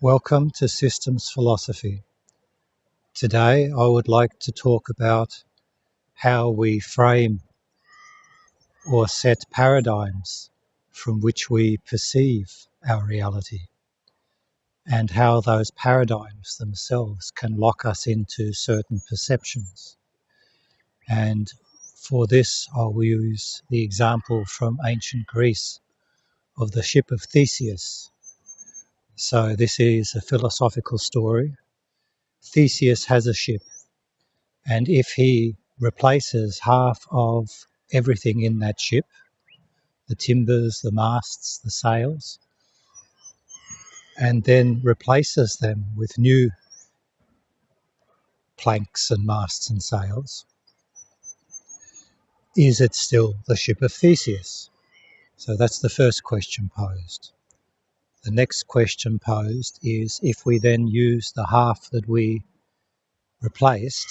Welcome to Systems Philosophy. Today I would like to talk about how we frame or set paradigms from which we perceive our reality, and how those paradigms themselves can lock us into certain perceptions. And for this I'll use the example from ancient Greece of the ship of Theseus. So this is a philosophical story. Theseus has a ship, and if he replaces half of everything in that ship, the timbers, the masts, the sails, and then replaces them with new planks and masts and sails, is it still the ship of Theseus? So that's the first question posed. The next question posed is, if we then use the half that we replaced,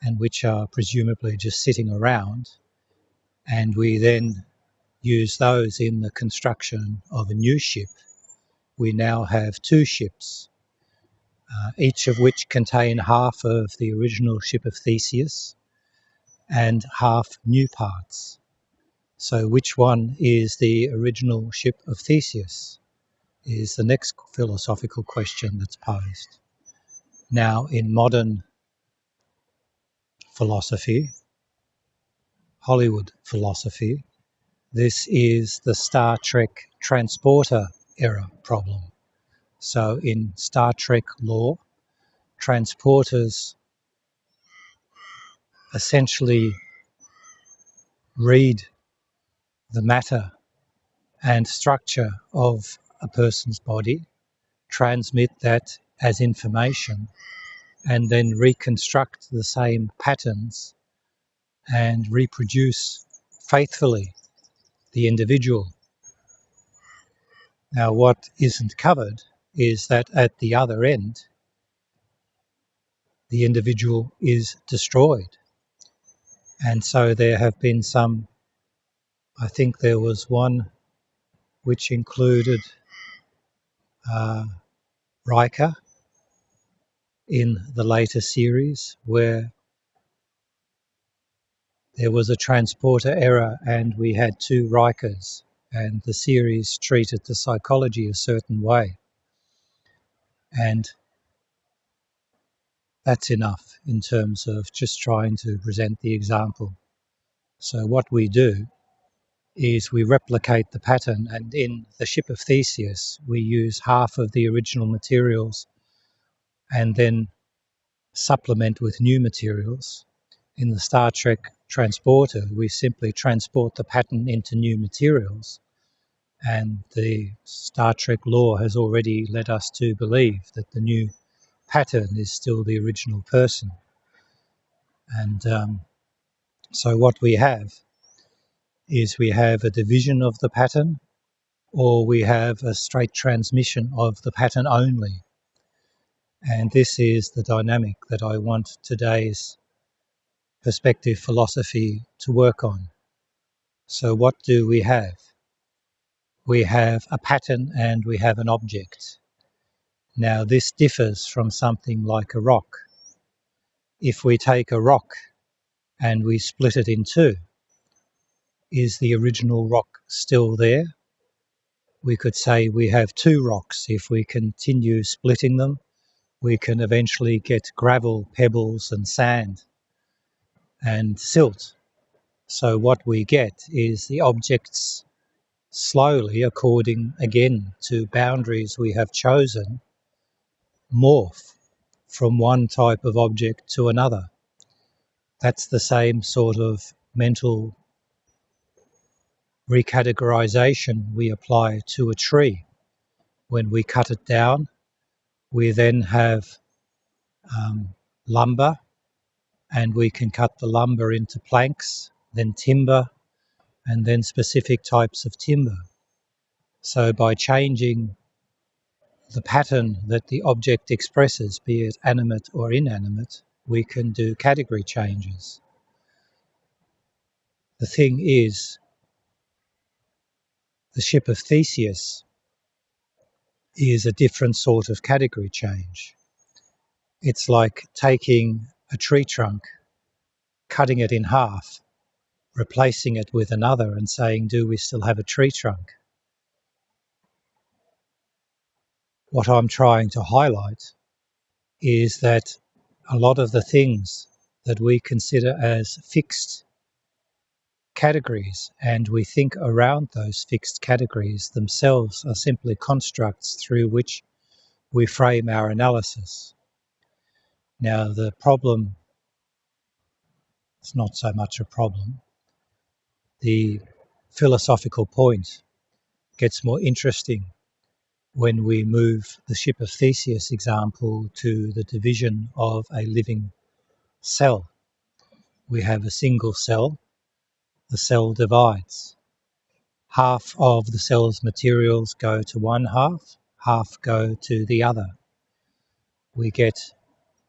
and which are presumably just sitting around, and we then use those in the construction of a new ship, we now have two ships, each of which contain half of the original ship of Theseus and half new parts. So which one is the original ship of Theseus is the next philosophical question that's posed. Now, in modern philosophy, Hollywood philosophy, this is the Star Trek transporter error problem. So in Star Trek lore, transporters essentially read the matter and structure of a person's body, transmit that as information, and then reconstruct the same patterns and reproduce faithfully the individual. Now, what isn't covered is that at the other end, the individual is destroyed. And so there have been some, I think there was one which included Riker in the later series, where there was a transporter error and we had two Rikers, and the series treated the psychology a certain way. And that's enough in terms of just trying to present the example. So what we do is we replicate the pattern, and in the ship of Theseus we use half of the original materials and then supplement with new materials. In the Star Trek transporter, we simply transport the pattern into new materials, and the Star Trek lore has already led us to believe that the new pattern is still the original person. And so what we have is we have a division of the pattern, or we have a straight transmission of the pattern only. And this is the dynamic that I want today's perspective philosophy to work on. So what do we have? We have a pattern and we have an object. Now this differs from something like a rock. If we take a rock and we split it in two, is the original rock still there? We could say we have two rocks. If we continue splitting them, we can eventually get gravel, pebbles and sand and silt. So what we get is the objects slowly, according again to boundaries we have chosen, morph from one type of object to another. That's the same sort of mental recategorization we apply to a tree. When we cut it down, we then have lumber, and we can cut the lumber into planks, then timber, and then specific types of timber. So by changing the pattern that the object expresses, be it animate or inanimate, we can do category changes. The thing is, the ship of Theseus is a different sort of category change. It's like taking a tree trunk, cutting it in half, replacing it with another and saying, do we still have a tree trunk? What I'm trying to highlight is that a lot of the things that we consider as fixed categories and we think around those fixed categories themselves are simply constructs through which we frame our analysis. Now, the problem, it's not so much a problem. The philosophical point gets more interesting when we move the ship of Theseus example to the division of a living cell. We have a single cell. The cell divides. Half of the cell's materials go to one half go to the other. We get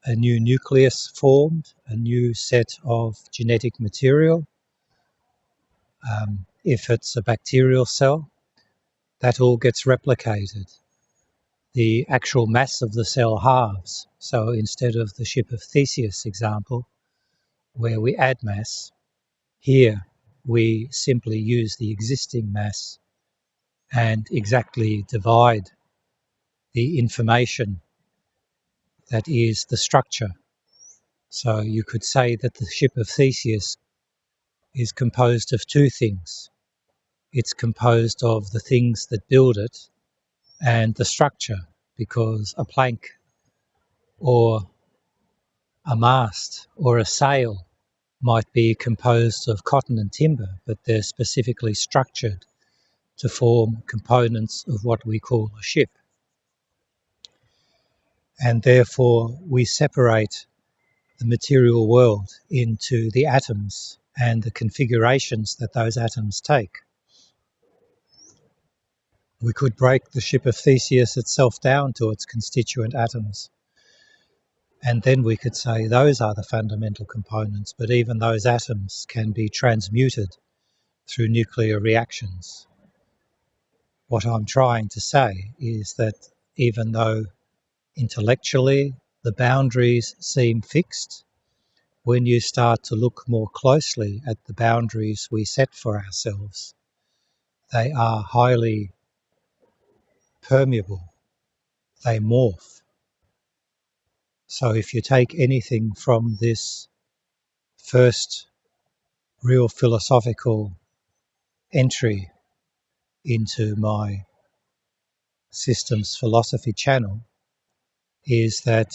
a new nucleus formed, a new set of genetic material. If it's a bacterial cell, that all gets replicated. The actual mass of the cell halves. So instead of the ship of Theseus example, where we add mass, here we simply use the existing mass and exactly divide the information that is the structure. So you could say that the ship of Theseus is composed of two things. It's composed of the things that build it and the structure, because a plank or a mast or a sail might be composed of cotton and timber, but they're specifically structured to form components of what we call a ship. And therefore we separate the material world into the atoms and the configurations that those atoms take. We could break the ship of Theseus itself down to its constituent atoms, and then we could say those are the fundamental components, but even those atoms can be transmuted through nuclear reactions. What I'm trying to say is that even though intellectually the boundaries seem fixed, when you start to look more closely at the boundaries we set for ourselves, they are highly permeable. They morph. So if you take anything from this first real philosophical entry into my systems philosophy channel, is that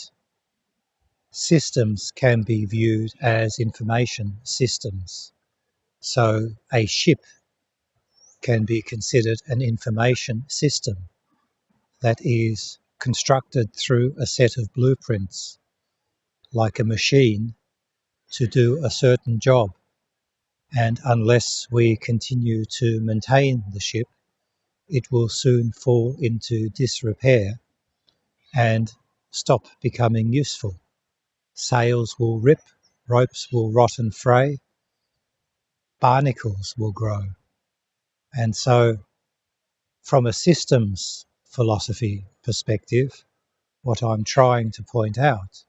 systems can be viewed as information systems. So a ship can be considered an information system that is constructed through a set of blueprints, like a machine, to do a certain job. And unless we continue to maintain the ship, it will soon fall into disrepair and stop becoming useful. Sails will rip, ropes will rot and fray, barnacles will grow. And so, from a systems philosophy perspective, what I'm trying to point out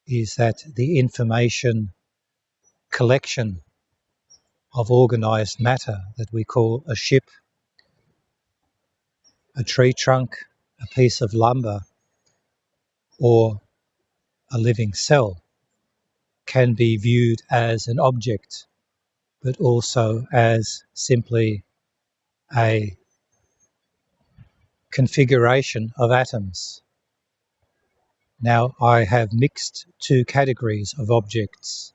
is that the information collection of organised matter that we call a ship, a tree trunk, a piece of lumber, or a living cell can be viewed as an object, but also as simply a configuration of atoms. Now I have mixed two categories of objects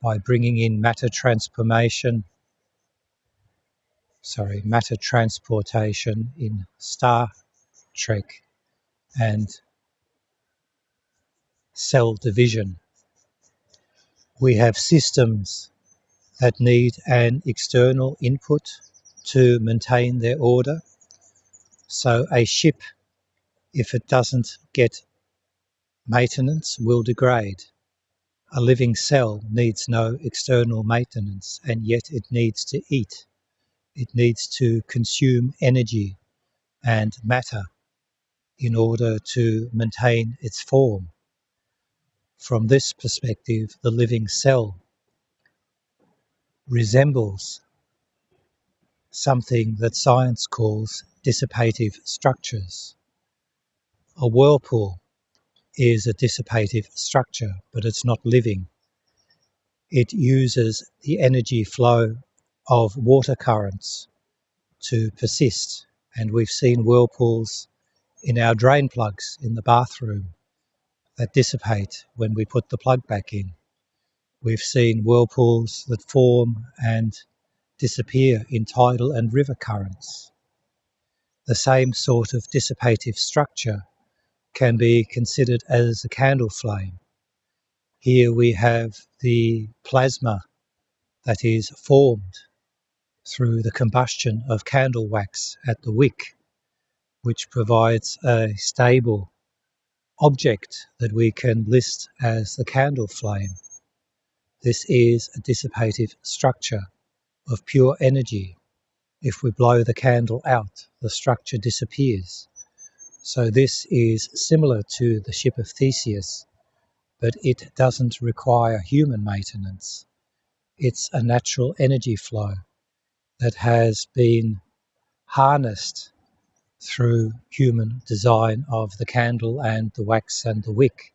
by bringing in matter transportation in Star Trek and cell division. We have systems that need an external input to maintain their order. So a ship, if it doesn't get maintenance, will degrade. A living cell needs no external maintenance, and yet it needs to eat. It needs to consume energy and matter in order to maintain its form. From this perspective, the living cell resembles something that science calls dissipative structures. A whirlpool is a dissipative structure, but it's not living. It uses the energy flow of water currents to persist, and we've seen whirlpools in our drain plugs in the bathroom that dissipate when we put the plug back in. We've seen whirlpools that form and disappear in tidal and river currents. The same sort of dissipative structure can be considered as a candle flame. Here we have the plasma that is formed through the combustion of candle wax at the wick, which provides a stable object that we can list as the candle flame. This is a dissipative structure of pure energy. If we blow the candle out, the structure disappears. So this is similar to the ship of Theseus, but it doesn't require human maintenance. It's a natural energy flow that has been harnessed through human design of the candle and the wax and the wick.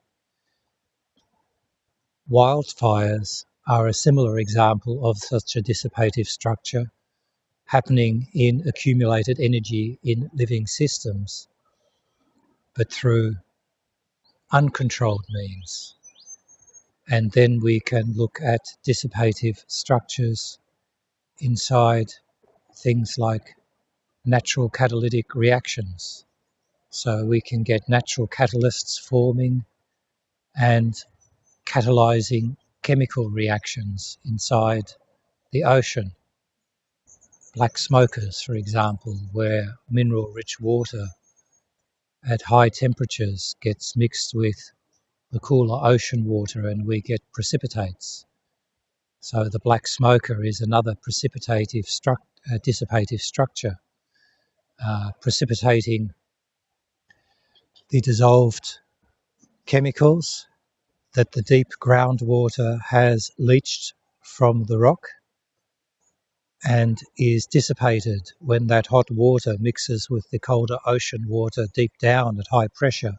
Wildfires are a similar example of such a dissipative structure happening in accumulated energy in living systems, but through uncontrolled means. And then we can look at dissipative structures inside things like natural catalytic reactions. So we can get natural catalysts forming and catalyzing chemical reactions inside the ocean. Black smokers, for example, where mineral-rich water at high temperatures gets mixed with the cooler ocean water and we get precipitates. So the black smoker is another dissipative structure, precipitating the dissolved chemicals that the deep groundwater has leached from the rock and is dissipated when that hot water mixes with the colder ocean water deep down at high pressure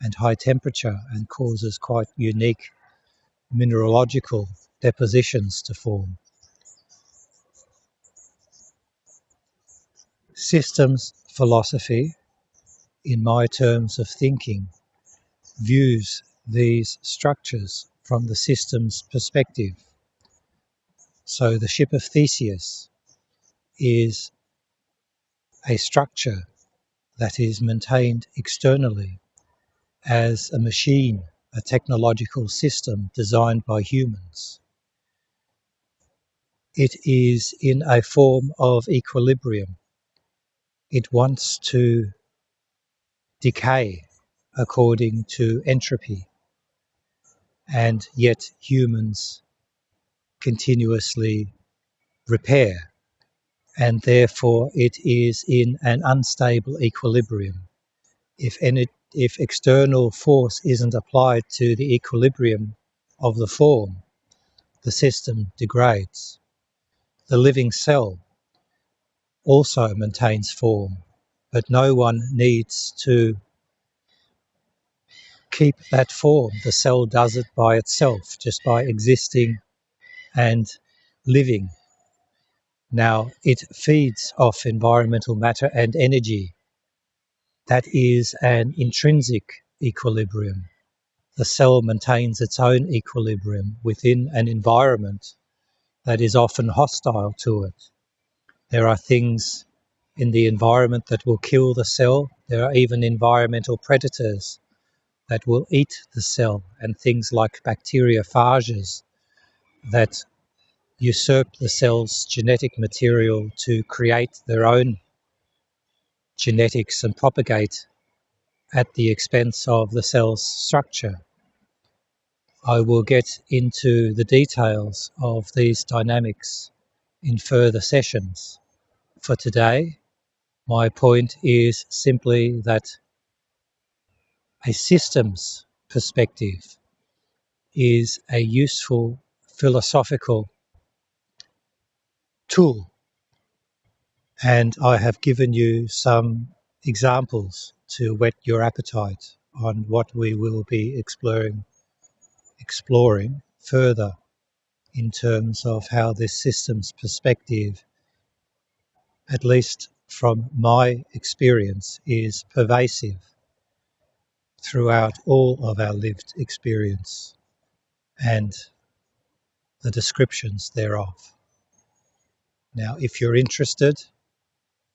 and high temperature and causes quite unique mineralogical depositions to form. Systems philosophy, in my terms of thinking, views these structures from the system's perspective. So the ship of Theseus is a structure that is maintained externally as a machine, a technological system designed by humans. It is in a form of equilibrium. It wants to decay according to entropy, and yet humans continuously repair, and therefore it is in an unstable equilibrium. If external force isn't applied to the equilibrium of the form, the system degrades. The living cell also maintains form, but no one needs to keep that form. The cell does it by itself, just by existing and living. Now, it feeds off environmental matter and energy. That is an intrinsic equilibrium. The cell maintains its own equilibrium within an environment that is often hostile to it. There are things in the environment that will kill the cell. There are even environmental predators that will eat the cell, and things like bacteriophages that usurp the cell's genetic material to create their own genetics and propagate at the expense of the cell's structure. I will get into the details of these dynamics in further sessions. For today, my point is simply that A systems perspective is a useful philosophical tool, and I have given you some examples to whet your appetite on what we will be exploring further in terms of how this systems perspective, at least from my experience, is pervasive throughout all of our lived experience and the descriptions thereof. Now, if you're interested,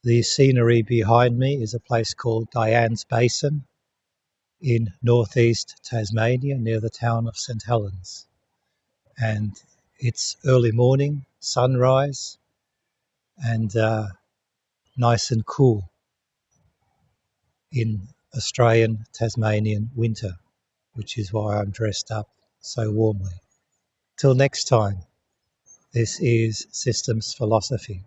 the scenery behind me is a place called Diane's Basin in northeast Tasmania near the town of St Helens. And it's early morning, sunrise, and nice and cool in Australian Tasmanian winter, which is why I'm dressed up so warmly. Till next time, this is Systems Philosophy.